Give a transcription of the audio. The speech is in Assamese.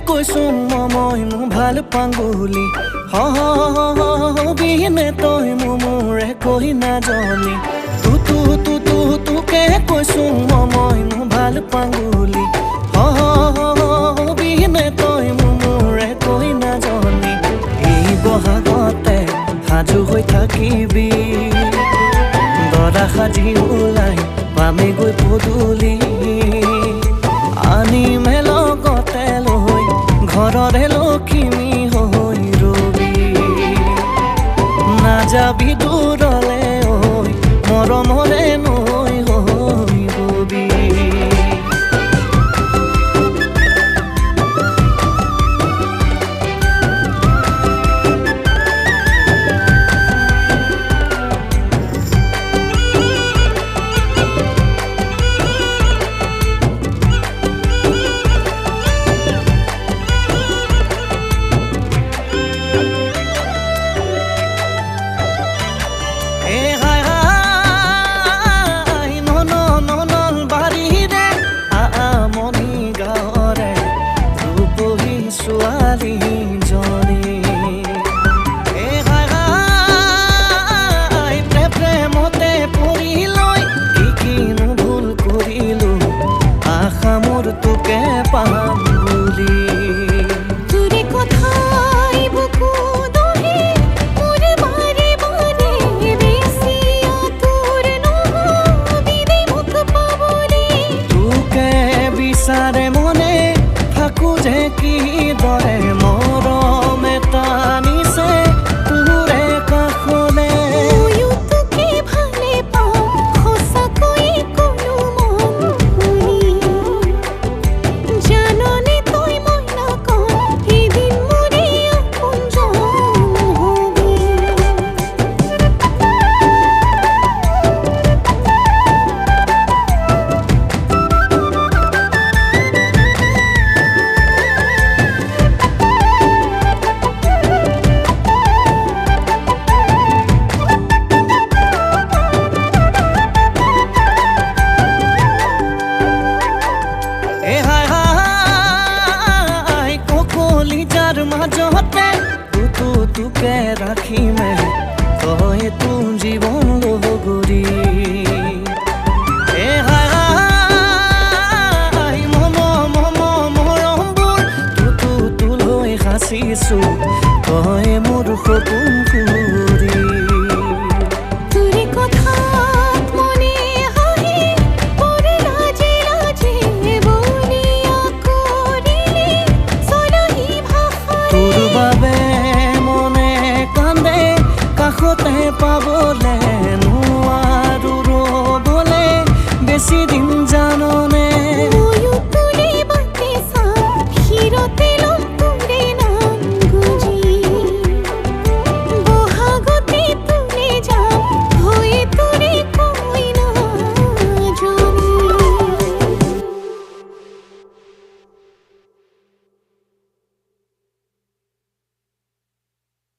কৈছো মই মোৰ ভাল পাং বুলি হবিনে তই মোৰে কৈ নাজনি তোকে কৈছো মই মোৰ ভাল পাং বুলি হবিনে তই মোৰে কৈ নাজনি এই বহাগতে সাজু হৈ থাকিবি দৰা সাজি ওলাই পামে গৈ পদূলি আনিমে লগতে লৈ ঘৰৰে লখিমী হৈ ৰবি নাযাবি দূৰলে ঐ মৰমৰে নৈ হৈ ৰবি তোকে পাম বুলি তোৰে কথাই বুকু দহে মোৰে বাৰে বাৰে বেছি আতুৰ নহবি দে মোক পাবলে তোকে বিচাৰে মনে থাকো যে কি দৰে মৰম এটা নিছে তোৰে কাষলে ময়ো তোকে ভালে পাওঁ সঁচাকৈ কোনো মন খুলি জাননে তই মই নকওঁ এদিন মোৰে আপোনজন হবি কলিজাৰ মাজতে তোকে ৰাখিমে তই তোৰ জীৱন লগৰী মৰমবোৰ তোলৈ সাঁচিছো তই মোৰ সপোন কৰি তোৰে কথাত মনে হাঁহি পৰে লাজে লাজে বলিয়া কৰিলে চলহি ভাষাৰে তোৰ বাবে মনে কান্দে কাষতে পাবলে